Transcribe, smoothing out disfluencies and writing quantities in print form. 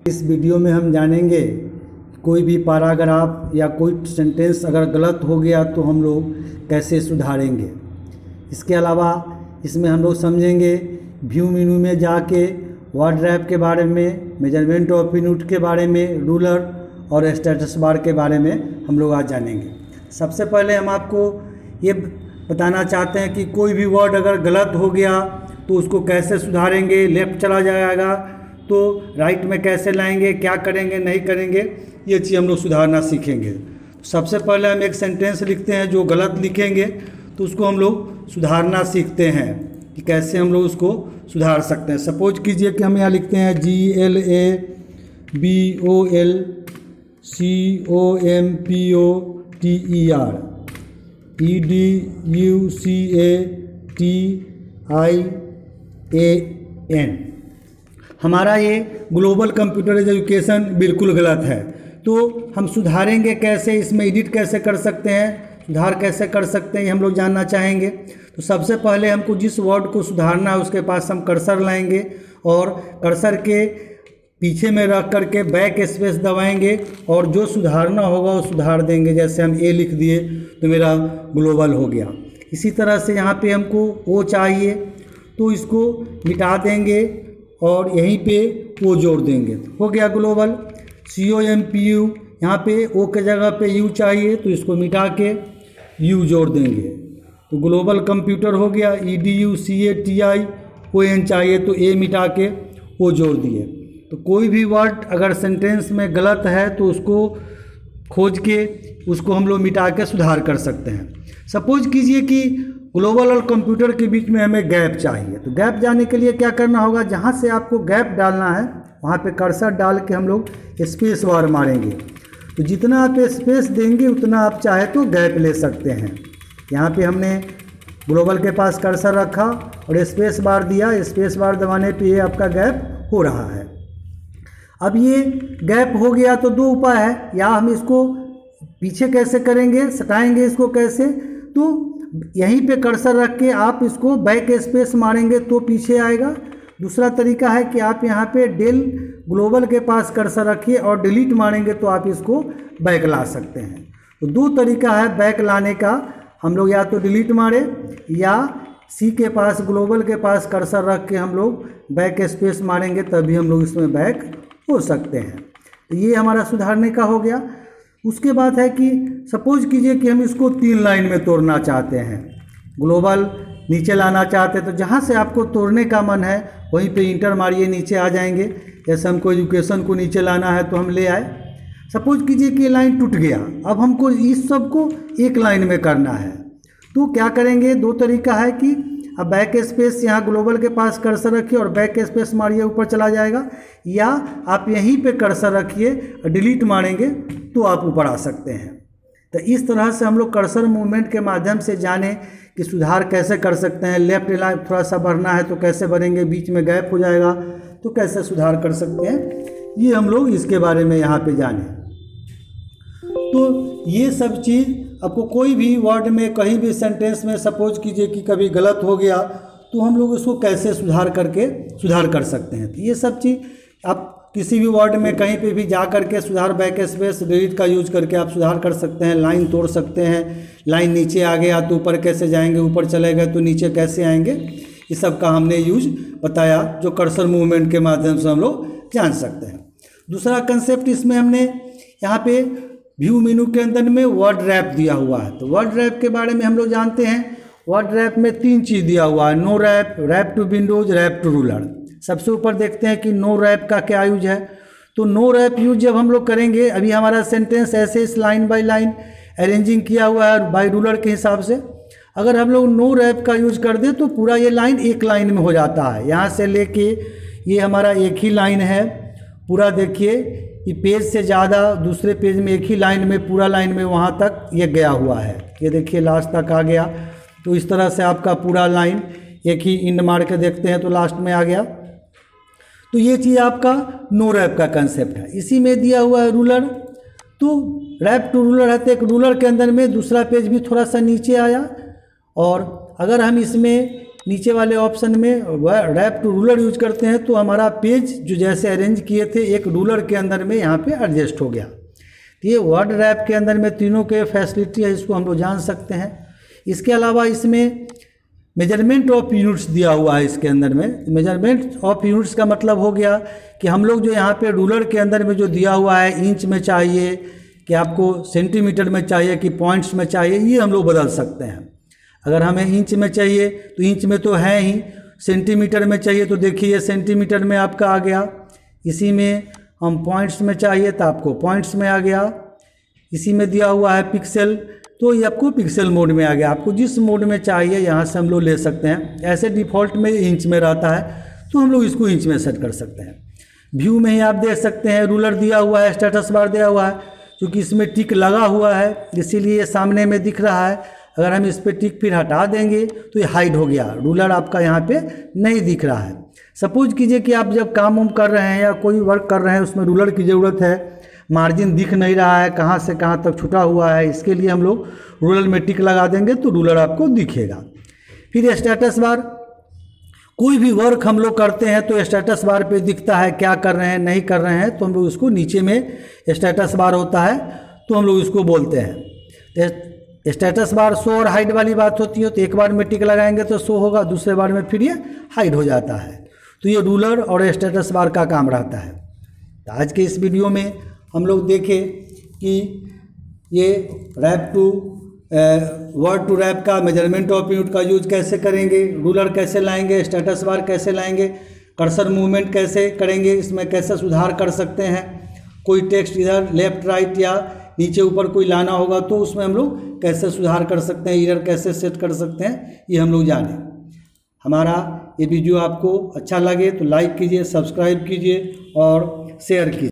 इस वीडियो में हम जानेंगे कोई भी पैराग्राफ या कोई सेंटेंस अगर गलत हो गया तो हम लोग कैसे सुधारेंगे। इसके अलावा इसमें हम लोग समझेंगे व्यू मेनू में जाके वर्ड रैप के बारे में, मेजरमेंट ऑफ यूनिट के बारे में, रूलर और स्टेटस बार के बारे में हम लोग आज जानेंगे। सबसे पहले हम आपको ये बताना चाहते हैं कि कोई भी वर्ड अगर गलत हो गया तो उसको कैसे सुधारेंगे। लेफ़्ट चला जाएगा तो राइट में कैसे लाएंगे, क्या करेंगे, नहीं करेंगे, ये चीज़ हम लोग सुधारना सीखेंगे। सबसे पहले हम एक सेंटेंस लिखते हैं, जो गलत लिखेंगे तो उसको हम लोग सुधारना सीखते हैं कि कैसे हम लोग उसको सुधार सकते हैं। सपोज कीजिए कि हम यहाँ लिखते हैं GLABOLCOMPOTER हमारा ये ग्लोबल कंप्यूटर एजुकेशन बिल्कुल गलत है। तो हम सुधारेंगे कैसे, इसमें एडिट कैसे कर सकते हैं, सुधार कैसे कर सकते हैं, ये हम लोग जानना चाहेंगे। तो सबसे पहले हमको जिस वर्ड को सुधारना है उसके पास हम कर्सर लाएंगे और कर्सर के पीछे में रख करके बैक स्पेस दबाएंगे और जो सुधारना होगा वो सुधार देंगे। जैसे हम ए लिख दिए तो मेरा ग्लोबल हो गया। इसी तरह से यहाँ पे हमको ओ चाहिए तो इसको मिटा देंगे और यहीं पे ओ जोड़ देंगे, हो गया ग्लोबल। COMPU यहाँ पे ओ के जगह पे यू चाहिए तो इसको मिटा के यू जोड़ देंगे तो ग्लोबल कंप्यूटर हो गया। EDUCATION चाहिए तो ए मिटा के ओ जोड़ दिए। तो कोई भी वर्ड अगर सेंटेंस में गलत है तो उसको खोज के उसको हम लोग मिटा के सुधार कर सकते हैं। सपोज कीजिए कि ग्लोबल और कंप्यूटर के बीच में हमें गैप चाहिए। तो गैप जाने के लिए क्या करना होगा, जहाँ से आपको गैप डालना है वहाँ पे कर्सर डाल के हम लोग स्पेस बार मारेंगे। तो जितना आप स्पेस देंगे उतना आप चाहे तो गैप ले सकते हैं। यहाँ पे हमने ग्लोबल के पास कर्सर रखा और स्पेस बार दिया। स्पेस बार दबाने पे ये आपका गैप हो रहा है। अब ये गैप हो गया तो दो उपाय है, या हम इसको पीछे कैसे करेंगे, सटाएंगे इसको कैसे, तो यहीं पे कर्सर रख के आप इसको बैक स्पेस मारेंगे तो पीछे आएगा। दूसरा तरीका है कि आप यहाँ पे डेल ग्लोबल के पास कर्सर रखिए और डिलीट मारेंगे तो आप इसको बैक ला सकते हैं। तो दो तरीका है बैक लाने का, हम लोग या तो डिलीट मारे या सी के पास, ग्लोबल के पास कर्सर रख के हम लोग बैक स्पेस मारेंगे तभी हम लोग इसमें बैक हो सकते हैं। तो ये हमारा सुधारने का हो गया। उसके बाद है कि सपोज कीजिए कि हम इसको 3 लाइन में तोड़ना चाहते हैं, ग्लोबल नीचे लाना चाहते हैं। तो जहाँ से आपको तोड़ने का मन है वहीं पे इंटर मारिए, नीचे आ जाएंगे। जैसे हमको एजुकेशन को नीचे लाना है तो हम ले आए। सपोज कीजिए कि ये लाइन टूट गया, अब हमको इस सब को एक लाइन में करना है तो क्या करेंगे, दो तरीका है कि अब बैक स्पेस यहाँ ग्लोबल के पास कर्सर रखिए और बैक स्पेस मारिए, ऊपर चला जाएगा, या आप यहीं पे कर्सर रखिए और डिलीट मारेंगे तो आप ऊपर आ सकते हैं। तो इस तरह से हम लोग कर्सर मूवमेंट के माध्यम से जाने कि सुधार कैसे कर सकते हैं। लेफ्ट लाइन थोड़ा सा बढ़ना है तो कैसे बढ़ेंगे, बीच में गैप हो जाएगा तो कैसे सुधार कर सकते हैं, ये हम लोग इसके बारे में यहाँ पे जाने। तो ये सब चीज़ आपको कोई भी वर्ड में, कहीं भी सेंटेंस में सपोज कीजिए कि कभी गलत हो गया तो हम लोग उसको कैसे सुधार कर सकते हैं। तो ये सब चीज़ आप किसी भी वर्ड में कहीं पे भी जा करके सुधार, बैक स्पेस, डिलीट का यूज करके आप सुधार कर सकते हैं। लाइन तोड़ सकते हैं, लाइन नीचे आ गया तो ऊपर कैसे जाएंगे, ऊपर चले गए तो नीचे कैसे आएंगे, ये सब का हमने यूज बताया जो कर्सर मूवमेंट के माध्यम से हम लोग जान सकते हैं। दूसरा कंसेप्ट इसमें हमने यहाँ पे व्यू मेनू के अंदर में वर्ड रैप दिया हुआ है। तो वर्ड रैप के बारे में हम लोग जानते हैं। वर्ड रैप में 3 चीज़ दिया हुआ है, no wrap, wrap to windows, wrap to ruler. सबसे ऊपर देखते हैं कि नो रैप का क्या यूज है। तो नो रैप यूज जब हम लोग करेंगे, अभी हमारा सेंटेंस ऐसे इस लाइन बाय लाइन अरेंजिंग किया हुआ है बाय रूलर के हिसाब से। अगर हम लोग नो रैप का यूज कर दें तो पूरा ये लाइन एक लाइन में हो जाता है। यहाँ से लेके ये हमारा एक ही लाइन है पूरा, देखिए ये पेज से ज़्यादा दूसरे पेज में एक ही लाइन में, पूरा लाइन में वहाँ तक ये गया हुआ है। ये देखिए लास्ट तक आ गया। तो इस तरह से आपका पूरा लाइन एक ही इंड मार के देखते हैं तो लास्ट में आ गया। तो ये चीज़ आपका नो रैप का कंसेप्ट है। इसी में दिया हुआ है रूलर। तो रैप टू रूलर है तो एक रूलर के अंदर में दूसरा पेज भी थोड़ा सा नीचे आया, और अगर हम इसमें नीचे वाले ऑप्शन में रैप टू रूलर यूज करते हैं तो हमारा पेज जो जैसे अरेंज किए थे एक रूलर के अंदर में यहाँ पे एडजस्ट हो गया। तो ये वर्ड रैप के अंदर में तीनों के फैसिलिटी है, इसको हम लोग जान सकते हैं। इसके अलावा इसमें मेजरमेंट ऑफ यूनिट्स दिया हुआ है। इसके अंदर में मेजरमेंट ऑफ यूनिट्स का मतलब हो गया कि हम लोग जो यहाँ पे रूलर के अंदर में जो दिया हुआ है इंच में चाहिए कि आपको सेंटीमीटर में चाहिए कि पॉइंट्स में चाहिए, ये हम लोग बदल सकते हैं। अगर हमें इंच में चाहिए तो इंच में तो है ही, सेंटीमीटर में चाहिए तो देखिए ये सेंटीमीटर में आपका आ गया, इसी में हम पॉइंट्स में चाहिए तो आपको पॉइंट्स में आ गया, इसी में दिया हुआ है पिक्सल तो ये आपको पिक्सल मोड में आ गया। आपको जिस मोड में चाहिए यहाँ से हम लोग ले सकते हैं। ऐसे डिफ़ॉल्ट में इंच में रहता है तो हम लोग इसको इंच में सेट कर सकते हैं। व्यू में ही आप देख सकते हैं रूलर दिया हुआ है, स्टेटस बार दिया हुआ है, क्योंकि इसमें टिक लगा हुआ है इसीलिए ये सामने में दिख रहा है। अगर हम इस पर टिक फिर हटा देंगे तो ये हाइड हो गया, रूलर आपका यहाँ पे नहीं दिख रहा है। सपोज कीजिए कि आप जब काम वाम कर रहे हैं या कोई वर्क कर रहे हैं उसमें रूलर की ज़रूरत है, मार्जिन दिख नहीं रहा है कहाँ से कहाँ तक छुटा हुआ है, इसके लिए हम लोग रूलर में टिक लगा देंगे तो रूलर आपको दिखेगा। फिर स्टेटस बार, कोई भी वर्क हम लोग करते हैं तो स्टेटस बार पे दिखता है क्या कर रहे हैं नहीं कर रहे हैं, तो हम लोग उसको नीचे में स्टेटस बार होता है तो हम लोग इसको बोलते हैं। स्टेटस बार शो और हाइड वाली बात होती है, तो एक बार में टिक लगाएंगे तो शो होगा, दूसरे बार में फिर ये हाइड हो जाता है। तो ये रूलर और स्टेटस बार का काम रहता है। तो आज के इस वीडियो में हम लोग देखें कि ये wrap to word to wrap का मेजरमेंट ऑफ यूनिट का यूज कैसे करेंगे, रूलर कैसे लाएंगे, स्टेटस बार कैसे लाएंगे, कर्सर मूवमेंट कैसे करेंगे, इसमें कैसे सुधार कर सकते हैं, कोई टेक्स्ट इधर लेफ्ट राइट या नीचे ऊपर कोई लाना होगा तो उसमें हम लोग कैसे सुधार कर सकते हैं, इधर कैसे सेट कर सकते हैं, ये हम लोग जानें। हमारा ये वीडियो आपको अच्छा लगे तो लाइक कीजिए, सब्सक्राइब कीजिए और शेयर कीजिए।